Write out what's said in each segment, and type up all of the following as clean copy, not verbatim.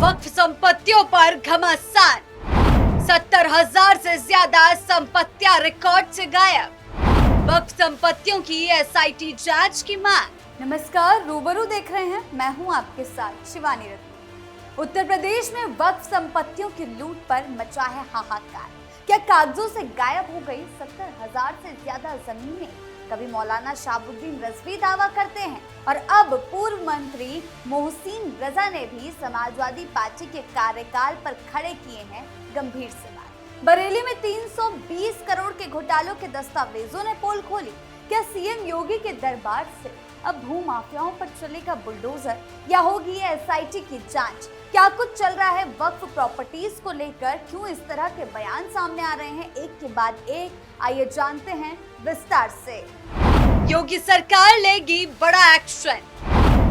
वक्फ संपत्तियों पर घमासान, 70,000 से ज्यादा संपत्तियां रिकॉर्ड से गायब। वक्फ संपत्तियों की एसआईटी जांच की मांग। नमस्कार, रूबरू देख रहे हैं, मैं हूं आपके साथ शिवानी रत्न। उत्तर प्रदेश में वक्फ संपत्तियों की लूट पर मचा है हाहाकार। क्या कागजों से गायब हो गई 70,000 से ज्यादा जमीनें? कभी मौलाना शहाबुद्दीन रजवी दावा करते हैं और अब पूर्व मंत्री मोहसिन रजा ने भी समाजवादी पार्टी के कार्यकाल पर खड़े किए हैं गंभीर सवाल। बरेली में 320 करोड़ के घोटालों के दस्तावेजों ने पोल खोली। क्या सीएम योगी के दरबार से अब भू माफियाओं पर चलेगा बुलडोजर या होगी एसआईटी की जांच? क्या कुछ चल रहा है वक्फ प्रॉपर्टीज को लेकर? क्यों इस तरह के बयान सामने आ रहे हैं एक के बाद एक? आइए जानते हैं विस्तार से। योगी सरकार लेगी बड़ा एक्शन,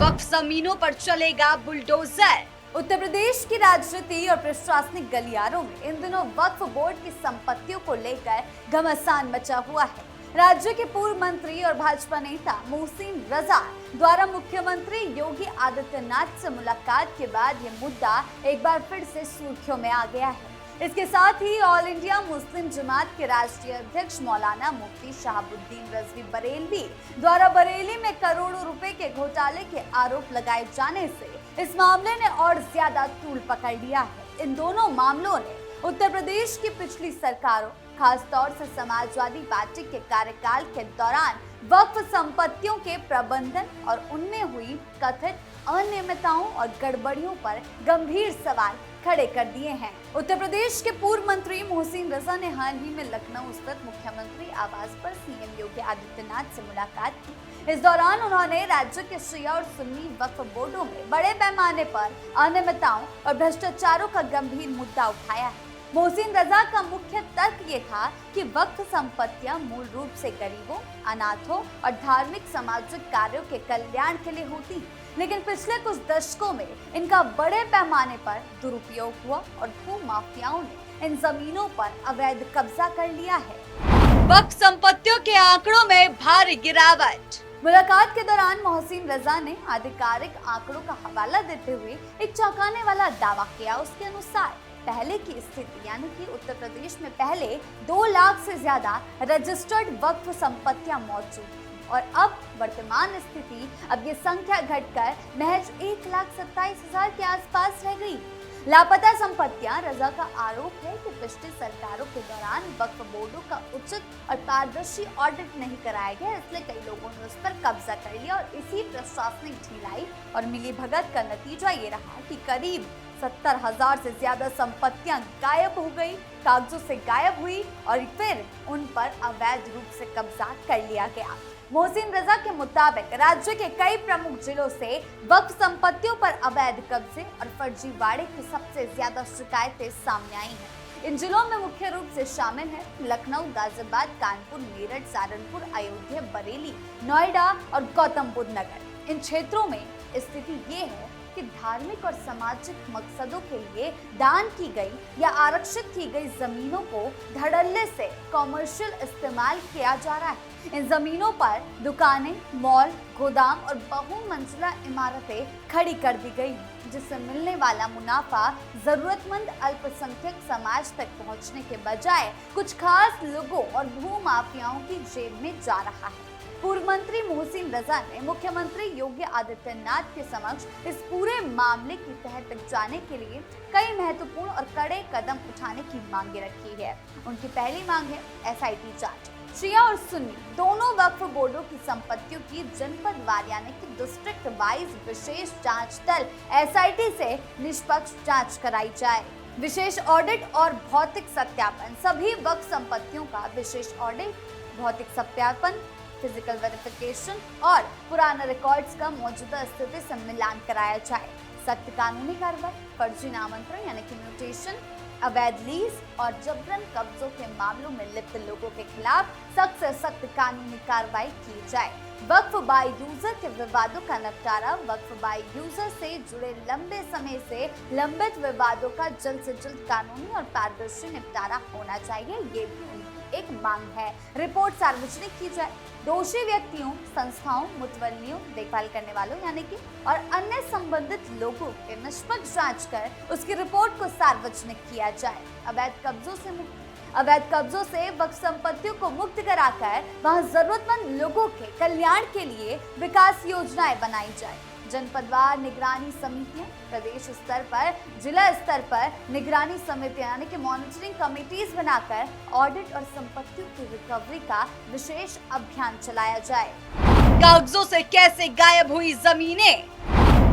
वक्फ जमीनों पर चलेगा बुलडोजर। उत्तर प्रदेश की राजनीति और प्रशासनिक गलियारों में इन दिनों वक्फ बोर्ड की संपत्तियों को लेकर घमासान मचा हुआ है। राज्य के पूर्व मंत्री और भाजपा नेता मोहसिन रजा द्वारा मुख्यमंत्री योगी आदित्यनाथ से मुलाकात के बाद ये मुद्दा एक बार फिर से सुर्खियों में आ गया है। इसके साथ ही ऑल इंडिया मुस्लिम जमात के राष्ट्रीय अध्यक्ष मौलाना मुफ्ती शहाबुद्दीन रजवी बरेलवी द्वारा बरेली में करोड़ों रुपए के घोटाले के आरोप लगाए जाने से इस मामले ने और ज्यादा तूल पकड़ लिया है। इन दोनों मामलों ने उत्तर प्रदेश की पिछली सरकारों, खासतौर से समाजवादी पार्टी के कार्यकाल के दौरान वक्फ संपत्तियों के प्रबंधन और उनमें हुई कथित अनियमितताओं और गड़बड़ियों पर गंभीर सवाल खड़े कर दिए हैं। उत्तर प्रदेश के पूर्व मंत्री मोहसिन रजा ने हाल ही में लखनऊ स्थित मुख्यमंत्री आवास पर सीएम योगी आदित्यनाथ से मुलाकात की। इस दौरान उन्होंने राज्य के शिया और सुन्नी वक्फ बोर्डों में बड़े पैमाने पर अनियमितताओं और भ्रष्टाचारों का गंभीर मुद्दा उठाया है। मोहसिन रजा का मुख्य तर्क ये था कि वक्फ संपत्तियां मूल रूप से गरीबों, अनाथों और धार्मिक सामाजिक कार्यों के कल्याण के लिए होती हैं, लेकिन पिछले कुछ दशकों में इनका बड़े पैमाने पर दुरुपयोग हुआ और भू माफियाओं ने इन जमीनों पर अवैध कब्जा कर लिया है। वक्फ संपत्तियों के आंकड़ों में भारी गिरावट। मुलाकात के दौरान मोहसिन रजा ने आधिकारिक आंकड़ों का हवाला देते हुए एक चौंकाने वाला दावा किया। उसके अनुसार पहले की स्थिति यानी कि उत्तर प्रदेश में पहले 2 लाख से ज्यादा रजिस्टर्ड वक्फ संपत्तियां मौजूद थी और अब वर्तमान स्थिति अब ये संख्या घटकर महज 1,27,000 के आसपास रह गई। लापता संपत्तियां। रजा का आरोप है कि पिछली सरकारों के दौरान वक्फ बोर्डों का उचित और पारदर्शी ऑडिट नहीं कराया गया, इसलिए कई लोगों ने उस पर कब्जा कर लिया और इसी प्रशासनिक ढिलाई और मिलीभगत का नतीजा ये रहा कि करीब 70,000 से ज्यादा संपत्तियां गायब हो गई, कागजों से गायब हुई और फिर उन पर अवैध रूप से कब्जा कर लिया गया। मोहसिन रजा के मुताबिक राज्य के कई प्रमुख जिलों से वक्फ संपत्तियों पर अवैध कब्जे और फर्जीवाड़े की सबसे ज्यादा शिकायतें सामने आई हैं। इन जिलों में मुख्य रूप से शामिल है लखनऊ, गाजियाबाद, कानपुर, मेरठ, सहारनपुर, अयोध्या, बरेली, नोएडा और गौतम बुद्ध नगर। इन क्षेत्रों में स्थिति ये है कि धार्मिक और सामाजिक मकसदों के लिए दान की गई या आरक्षित की गई जमीनों को धड़ल्ले से कॉमर्शियल इस्तेमाल किया जा रहा है। इन जमीनों पर दुकानें, मॉल, गोदाम और बहुमंजिला इमारतें खड़ी कर दी गई, जिससे मिलने वाला मुनाफा जरूरतमंद अल्पसंख्यक समाज तक पहुंचने के बजाय कुछ खास लोगों और भू माफियाओं की जेब में जा रहा है। पूर्व मंत्री मोहसिन रजा ने मुख्यमंत्री योगी आदित्यनाथ के समक्ष इस पूरे मामले की तह तक जाने के लिए कई महत्वपूर्ण और कड़े कदम उठाने की मांगे रखी है। उनकी पहली मांग है एसआईटी जांच। शिया और सुन्नी दोनों वक्फ बोर्डों की संपत्तियों की जनपद वार यानी कि डिस्ट्रिक्ट वाइज विशेष जांच दल एसआईटी से निष्पक्ष जांच कराई जाए। विशेष ऑडिट और भौतिक सत्यापन। सभी वक्फ संपत्तियों का विशेष ऑडिट, भौतिक सत्यापन, फिजिकल वेरिफिकेशन और पुराने रिकॉर्ड्स का मौजूदा स्थिति से मिलान कराया जाए। सख्त कानूनी कार्रवाई, फर्जी नामांतरण यानी कि म्यूटेशन, अवैध लीज और जबरन कब्जों के मामलों में लिप्त लोगों के खिलाफ सख्त से सख्त कानूनी कार्रवाई की जाए। वक्फ बाय यूजर के विवादों का निपटारा। वक्फ बाय यूजर से जुड़े लंबे समय से लंबित विवादों का जल्द से जल्द कानूनी और पारदर्शी निपटारा होना चाहिए, ये भी उनकी एक मांग है। रिपोर्ट सार्वजनिक की जाए। दोषी व्यक्तियों, संस्थाओं, मुतवल्लियों, देखभाल करने वालों यानी कि और अन्य संबंधित लोगों के निष्पक्ष जांच कर उसकी रिपोर्ट को सार्वजनिक किया जाए। अवैध कब्जों से वक्फ संपत्तियों को मुक्त कराकर वहां जरूरतमंद लोगों के कल्याण के लिए विकास योजनाएं बनाई जाए। जनपदवार निगरानी समितियां, प्रदेश स्तर पर, जिला स्तर पर निगरानी समितियां यानी कि मॉनिटरिंग कमेटीज बनाकर ऑडिट और संपत्तियों की रिकवरी का विशेष अभियान चलाया जाए। कागजों से कैसे गायब हुई जमीनें,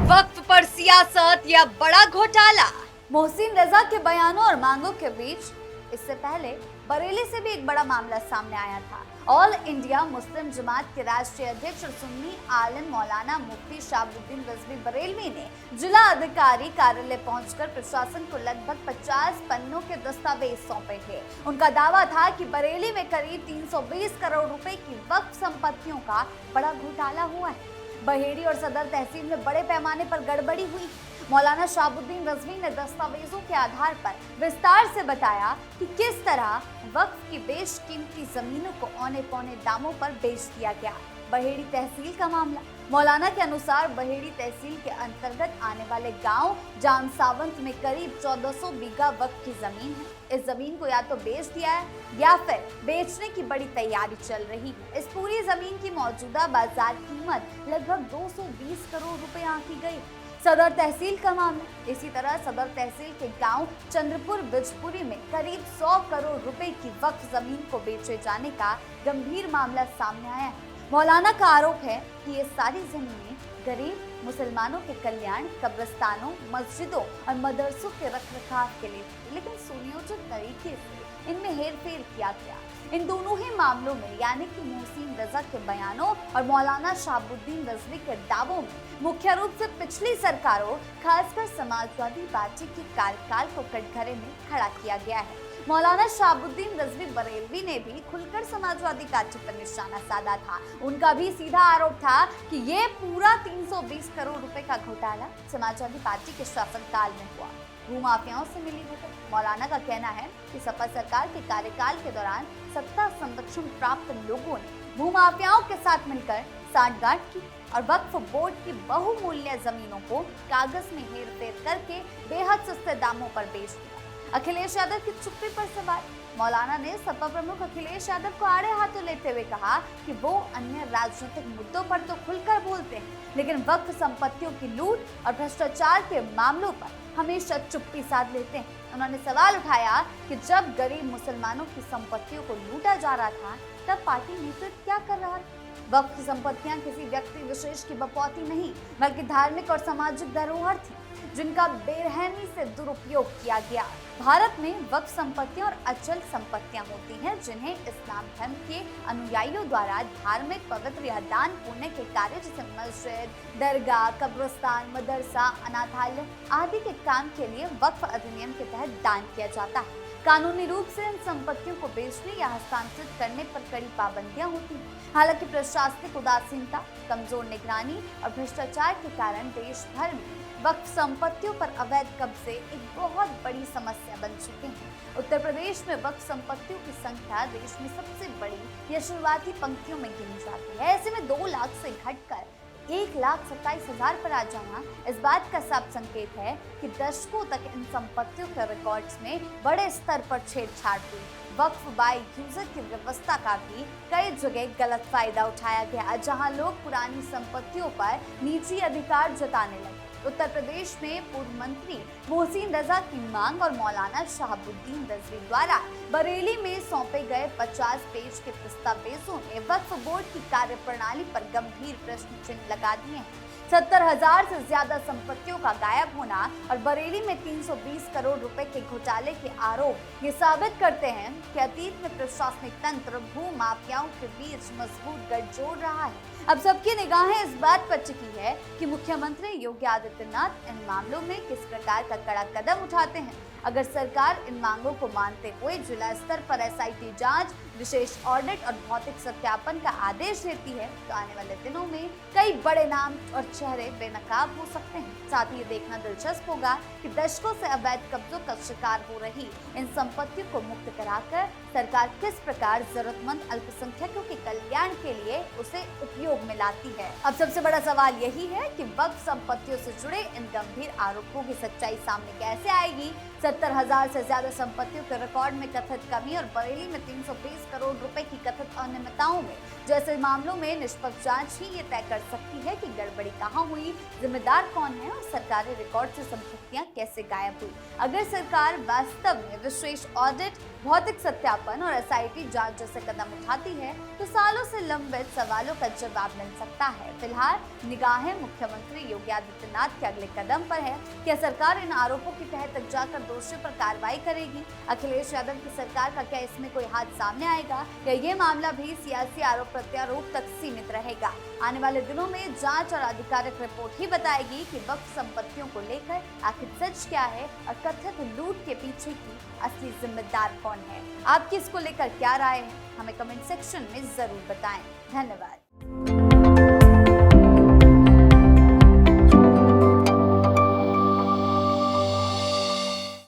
वक्फ पर सियासत या बड़ा घोटाला। मोहसिन रजा के बयानों और मांगों के बीच इससे पहले बरेली से भी एक बड़ा मामला सामने आया था। ऑल इंडिया मुस्लिम जमात के राष्ट्रीय अध्यक्ष और सुन्नी आलिम मौलाना मुफ्ती शहाबुद्दीन रिजवी बरेलवी ने जिला अधिकारी कार्यालय पहुंचकर प्रशासन को लगभग 50 पन्नों के दस्तावेज सौंपे थे। उनका दावा था कि बरेली में करीब 320 करोड़ रुपए की वक्फ संपत्तियों का बड़ा घोटाला हुआ है। बहेड़ी और सदर तहसील में बड़े पैमाने पर गड़बड़ी हुई। मौलाना शहाबुद्दीन रिजवी ने दस्तावेजों के आधार पर विस्तार से बताया कि किस तरह वक्फ की बेशकीमती जमीनों को औने पौने दामों पर बेच दिया गया। बहेड़ी तहसील का मामला। मौलाना के अनुसार बहेड़ी तहसील के अंतर्गत आने वाले गांव जाम सावंत में करीब 1400 बीघा वक्फ की जमीन है। इस जमीन को या तो बेच दिया है या फिर बेचने की बड़ी तैयारी चल रही है। इस पूरी जमीन की मौजूदा बाजार कीमत लगभग 220 करोड़ रुपए आंकी गई। सदर तहसील का मामला। इसी तरह सदर तहसील के गांव चंद्रपुर बिजपुरी में करीब 100 करोड़ रुपए की वक्फ जमीन को बेचे जाने का गंभीर मामला सामने आया है। मौलाना का आरोप है कि ये सारी जमीनें गरीब मुसलमानों के कल्याण, कब्रिस्तानों, मस्जिदों और मदरसों के रखरखाव के लिए थी, लेकिन सुनियोजित तरीके से इनमें हेरफेर किया गया। इन दोनों ही मामलों में यानी कि मोहसिन रजा के बयानों और मौलाना शहाबुद्दीन रिजवी के दावों में मुख्य रूप से पिछली सरकारों, खासकर समाजवादी पार्टी के कार्यकाल को कटघरे में खड़ा किया गया है। मौलाना शहाबुद्दीन रिजवी बरेलवी ने भी खुलकर समाजवादी पार्टी पर निशाना साधा था। उनका भी सीधा आरोप था कि ये पूरा 320 करोड़ रुपए का घोटाला समाजवादी पार्टी के शासनकाल में हुआ। भूमाफियाओं से मिली भगत। मौलाना का कहना है कि सपा सरकार के कार्यकाल के दौरान सत्ता संरक्षण प्राप्त लोगों ने भूमाफियाओं के साथ मिलकर सांठगांठ की और वक्फ बोर्ड की बहुमूल्य जमीनों को कागज में हेरफेर करके बेहद सस्ते दामों पर बेच दिया। अखिलेश यादव की चुप्पी पर सवाल। मौलाना ने सपा प्रमुख अखिलेश यादव को आड़े हाथों लेते हुए कहा कि वो अन्य राजनीतिक मुद्दों पर तो खुलकर बोलते हैं, लेकिन वक्फ संपत्तियों की लूट और भ्रष्टाचार के मामलों पर हमेशा चुप्पी साध लेते हैं। उन्होंने सवाल उठाया कि जब गरीब मुसलमानों की संपत्तियों को लूटा जा रहा था, तब पार्टी नेतृत्व क्या कर रहा था? वक्फ संपत्तियां किसी व्यक्ति विशेष की बपौती नहीं, बल्कि धार्मिक और सामाजिक धरोहर थी, जिनका बेरहमी से दुरुपयोग किया गया। भारत में वक्फ संपत्तियां और अचल संपत्तियां होती हैं, जिन्हें इस्लाम धर्म के अनुयायियों द्वारा धार्मिक पवित्र या दान पुण्य के कार्य जैसे मस्जिद, दरगाह, कब्रिस्तान, मदरसा, अनाथालय आदि के काम के लिए वक्फ अधिनियम के तहत दान किया जाता है। कानूनी रूप से इन संपत्तियों को बेचने या हस्तांतरित करने पर कड़ी पाबंदियां होती हैं। हालांकि प्रशासनिक उदासीनता, कमजोर निगरानी और भ्रष्टाचार के कारण देश भर में वक्फ संपत्तियों पर अवैध कब्जे एक बहुत बड़ी समस्या बन चुके हैं। उत्तर प्रदेश में वक्फ संपत्तियों की संख्या देश में सबसे बड़ी या शुरुआती पंक्तियों में गिनी जाती है। ऐसे में 2 लाख से घटकर 1,27,000 पर आ जाना इस बात का साफ संकेत है कि दशकों तक इन संपत्तियों के रिकॉर्ड्स में बड़े स्तर पर छेड़छाड़ हुई। वक्फ बाय यूजर की व्यवस्था का भी कई जगह गलत फायदा उठाया गया, जहां लोग पुरानी संपत्तियों पर निजी अधिकार जताने लगे। उत्तर प्रदेश में पूर्व मंत्री मोहसिन रजा की मांग और मौलाना शहाबुद्दीन रिजवी द्वारा बरेली में सौंपे गए 50 पेज के दस्तावेजों ने वक्फ बोर्ड की कार्यप्रणाली पर गंभीर प्रश्न चिन्ह लगा दिए हैं। 70,000 से ज्यादा संपत्तियों का गायब होना और बरेली में 320 करोड़ रुपए के घोटाले के आरोप ये साबित करते हैं कि अतीत में प्रशासनिक तंत्र भू माफियाओं के बीच मजबूत गठजोड़ रहा है। अब सबकी निगाहें इस बात पर टिकी है कि मुख्यमंत्री योगी आदित्यनाथ इन मामलों में किस प्रकार का कड़ा कदम उठाते हैं। अगर सरकार इन मांगों को मानते हुए जिला स्तर पर SIT जांच विशेष ऑडिट और भौतिक सत्यापन का आदेश देती है तो आने वाले दिनों में कई बड़े नाम और चेहरे बेनकाब हो सकते हैं। साथ ही ये देखना दिलचस्प होगा कि दशकों से अवैध कब्जों का शिकार हो रही इन संपत्तियों को मुक्त कराकर सरकार किस प्रकार जरूरतमंद अल्पसंख्यकों के कल्याण के लिए उसे उपयोग में लाती है। अब सबसे बड़ा सवाल यही है कि वक्फ संपत्तियों से जुड़े इन गंभीर आरोपों की सच्चाई सामने कैसे आएगी। 70,000 से ज्यादा संपत्तियों के रिकॉर्ड में कथित कमी और बरेली में 320 करोड़ रुपए की कथित अनियमितताओं में जैसे मामलों में निष्पक्ष जांच ही ये तय कर सकती है कि गड़बड़ी कहां हुई, जिम्मेदार कौन है और सरकारी रिकॉर्ड से संपत्तियां कैसे गायब हुई। अगर सरकार वास्तव में विशेष ऑडिट, भौतिक सत्यापन और SIT जांच जैसे कदम उठाती है तो सालों से लंबित सवालों का जवाब मिल सकता है। फिलहाल निगाहें मुख्यमंत्री योगी आदित्यनाथ के अगले कदम पर है। क्या सरकार इन आरोपों की तह तक जाकर दोषियों पर कार्रवाई करेगी? अखिलेश यादव की सरकार का क्या इसमें कोई हाथ सामने आएगा या ये मामला भी सियासी आरोप प्रत्यारोप तक सीमित रहेगा? आने वाले दिनों में जांच और आधिकारिक रिपोर्ट ही बताएगी कि वक्फ संपत्तियों को लेकर आखिर सच क्या है और कथित लूट के पीछे की असली जिम्मेदार कौन है। आपकी इसको लेकर क्या राय है, हमें कमेंट सेक्शन में जरूर बताएं। धन्यवाद।